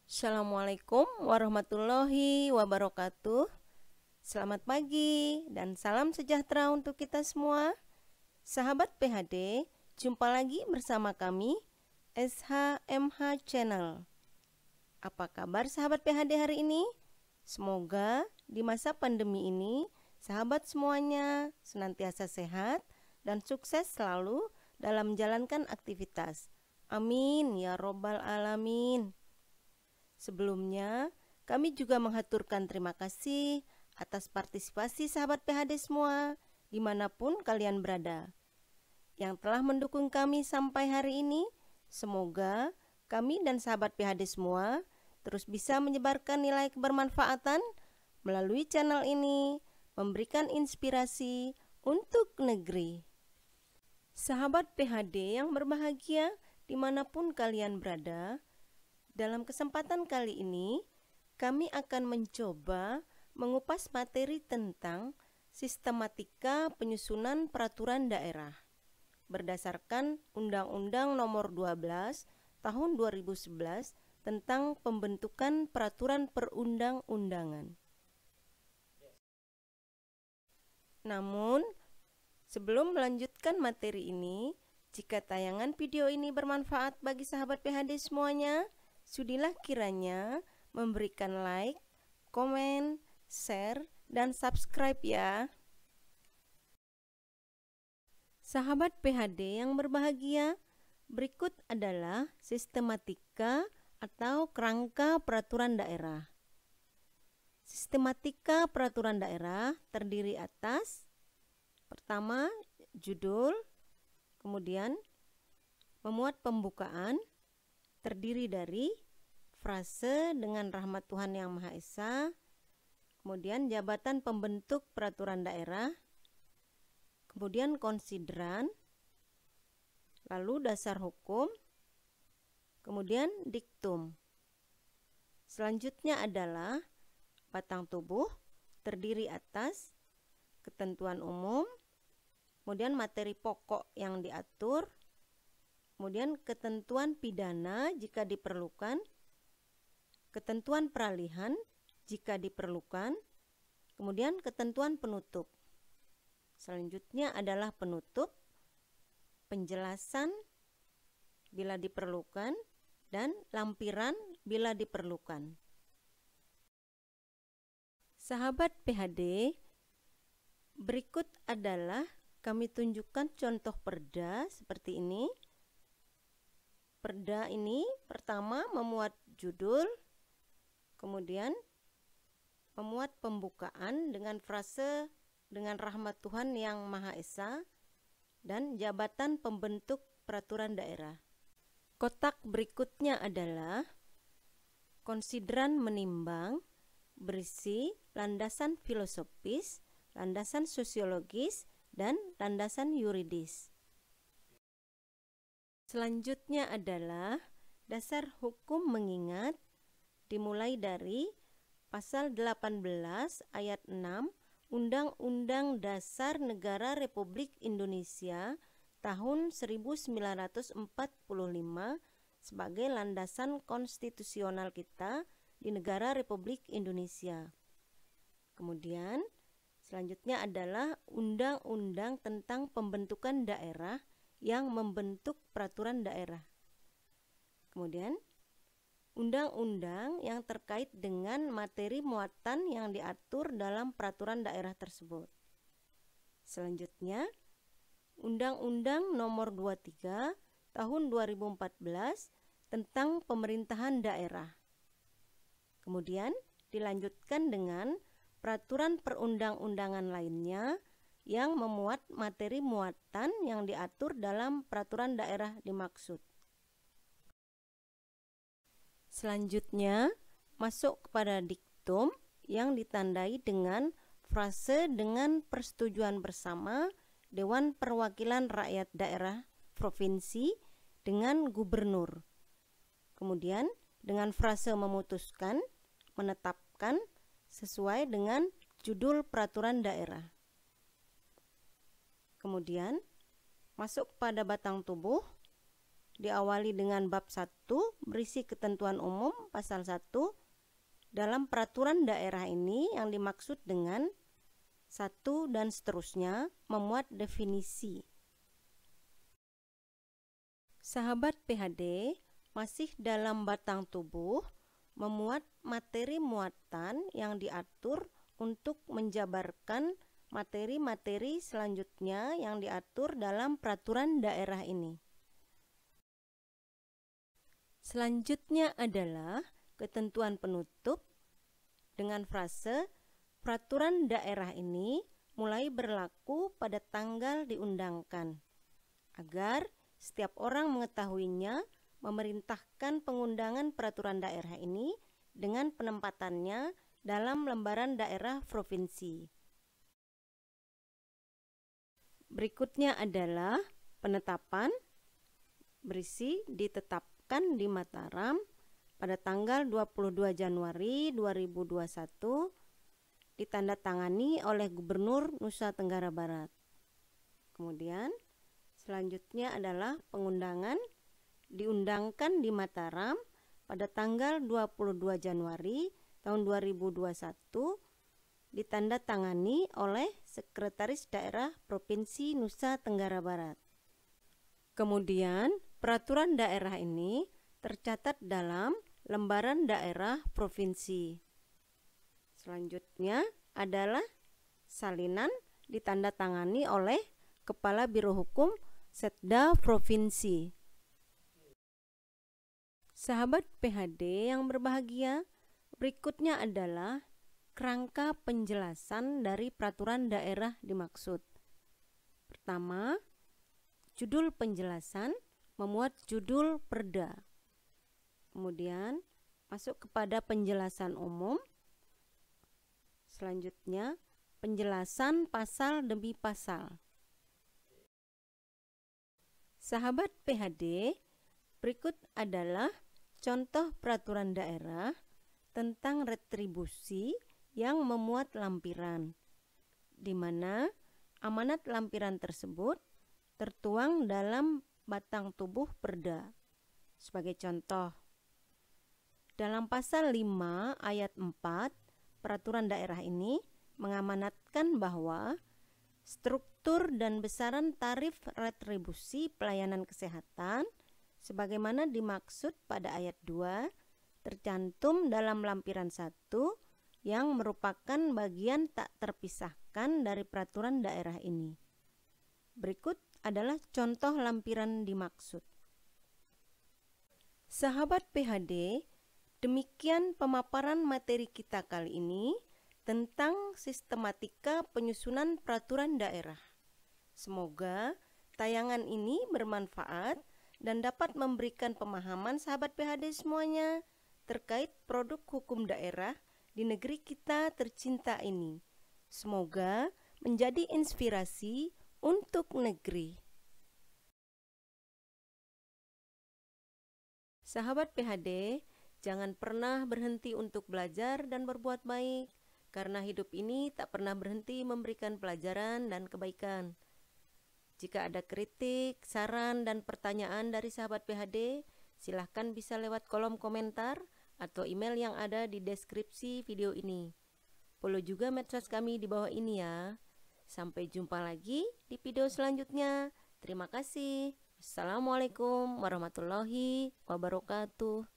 Assalamualaikum warahmatullahi wabarakatuh. Selamat pagi dan salam sejahtera untuk kita semua. Sahabat PHD, jumpa lagi bersama kami SHMH Channel. Apa kabar sahabat PHD hari ini? Semoga di masa pandemi ini sahabat semuanya senantiasa sehat dan sukses selalu dalam menjalankan aktivitas. Amin ya robbal alamin. Sebelumnya, kami juga menghaturkan terima kasih atas partisipasi sahabat PHD semua, dimanapun kalian berada, yang telah mendukung kami sampai hari ini. Semoga kami dan sahabat PHD semua terus bisa menyebarkan nilai kebermanfaatan melalui channel ini, memberikan inspirasi untuk negeri. Sahabat PHD yang berbahagia, dimanapun kalian berada, dalam kesempatan kali ini, kami akan mencoba mengupas materi tentang sistematika penyusunan peraturan daerah berdasarkan Undang-Undang Nomor 12 Tahun 2011 tentang pembentukan peraturan perundang-undangan. Namun, sebelum melanjutkan materi ini, jika tayangan video ini bermanfaat bagi sahabat PHD semuanya, sudilah kiranya memberikan like, komen, share, dan subscribe ya. Sahabat PHD yang berbahagia, berikut adalah sistematika atau kerangka peraturan daerah. Sistematika peraturan daerah terdiri atas pertama, judul, kemudian memuat pembukaan, terdiri dari frase dengan rahmat Tuhan Yang Maha Esa, kemudian jabatan pembentuk peraturan daerah, kemudian konsideran, lalu dasar hukum, kemudian diktum. Selanjutnya adalah batang tubuh, terdiri atas ketentuan umum, kemudian materi pokok yang diatur, kemudian ketentuan pidana jika diperlukan, ketentuan peralihan jika diperlukan, kemudian ketentuan penutup. Selanjutnya adalah penutup, penjelasan bila diperlukan, dan lampiran bila diperlukan. Sahabat PHD, berikut adalah kami tunjukkan contoh perda seperti ini. Perda ini pertama memuat judul, kemudian memuat pembukaan dengan frase dengan rahmat Tuhan Yang Maha Esa, dan jabatan pembentuk peraturan daerah. Kotak berikutnya adalah konsideran menimbang, berisi landasan filosofis, landasan sosiologis, dan landasan yuridis. Selanjutnya adalah dasar hukum mengingat, dimulai dari pasal 18 ayat 6 Undang-Undang Dasar Negara Republik Indonesia tahun 1945 sebagai landasan konstitusional kita di negara Republik Indonesia. Kemudian selanjutnya adalah Undang-Undang tentang Pembentukan Daerah yang membentuk peraturan daerah. Kemudian undang-undang yang terkait dengan materi muatan yang diatur dalam peraturan daerah tersebut. Selanjutnya, Undang-Undang Nomor 23 Tahun 2014 tentang pemerintahan daerah. Kemudian dilanjutkan dengan peraturan perundang-undangan lainnya yang memuat materi muatan yang diatur dalam peraturan daerah dimaksud. Selanjutnya, masuk kepada diktum yang ditandai dengan frase dengan persetujuan bersama Dewan Perwakilan Rakyat Daerah Provinsi dengan Gubernur. Kemudian dengan frase memutuskan, menetapkan sesuai dengan judul peraturan daerah. Kemudian masuk pada batang tubuh diawali dengan bab 1 berisi ketentuan umum pasal 1. Dalam peraturan daerah ini yang dimaksud dengan 1 dan seterusnya memuat definisi. Sahabat PHD, masih dalam batang tubuh memuat materi muatan yang diatur untuk menjabarkan materi-materi selanjutnya yang diatur dalam peraturan daerah ini. Selanjutnya adalah ketentuan penutup dengan frase peraturan daerah ini mulai berlaku pada tanggal diundangkan, agar setiap orang mengetahuinya, memerintahkan pengundangan peraturan daerah ini dengan penempatannya dalam lembaran daerah provinsi. Berikutnya adalah penetapan, berisi ditetapkan di Mataram pada tanggal 22 Januari 2021, ditandatangani oleh Gubernur Nusa Tenggara Barat. Kemudian selanjutnya adalah pengundangan, diundangkan di Mataram pada tanggal 22 Januari tahun 2021, ditandatangani oleh Sekretaris Daerah Provinsi Nusa Tenggara Barat. Kemudian peraturan daerah ini tercatat dalam lembaran daerah provinsi. Selanjutnya adalah salinan, ditandatangani oleh Kepala Biro Hukum Setda Provinsi. Sahabat PHD yang berbahagia, berikutnya adalah kerangka penjelasan dari peraturan daerah dimaksud. Pertama, judul penjelasan memuat judul perda. Kemudian masuk kepada penjelasan umum. Selanjutnya, penjelasan pasal demi pasal. Sahabat PHD, berikut adalah contoh peraturan daerah tentang retribusi yang memuat lampiran, di mana amanat lampiran tersebut tertuang dalam batang tubuh perda. Sebagai contoh, dalam pasal 5 ayat 4, peraturan daerah ini mengamanatkan bahwa struktur dan besaran tarif retribusi pelayanan kesehatan sebagaimana dimaksud pada ayat 2 tercantum dalam lampiran 1 yang merupakan bagian tak terpisahkan dari peraturan daerah ini. Berikut adalah contoh lampiran dimaksud. Sahabat PHD, demikian pemaparan materi kita kali ini tentang sistematika penyusunan peraturan daerah. Semoga tayangan ini bermanfaat dan dapat memberikan pemahaman sahabat PHD semuanya terkait produk hukum daerah di negeri kita tercinta ini. Semoga menjadi inspirasi untuk negeri. Sahabat PHD, jangan pernah berhenti untuk belajar dan berbuat baik, karena hidup ini tak pernah berhenti memberikan pelajaran dan kebaikan. Jika ada kritik, saran, dan pertanyaan dari sahabat PHD, silahkan bisa lewat kolom komentar atau email yang ada di deskripsi video ini. Follow juga medsos kami di bawah ini ya. Sampai jumpa lagi di video selanjutnya. Terima kasih. Assalamualaikum warahmatullahi wabarakatuh.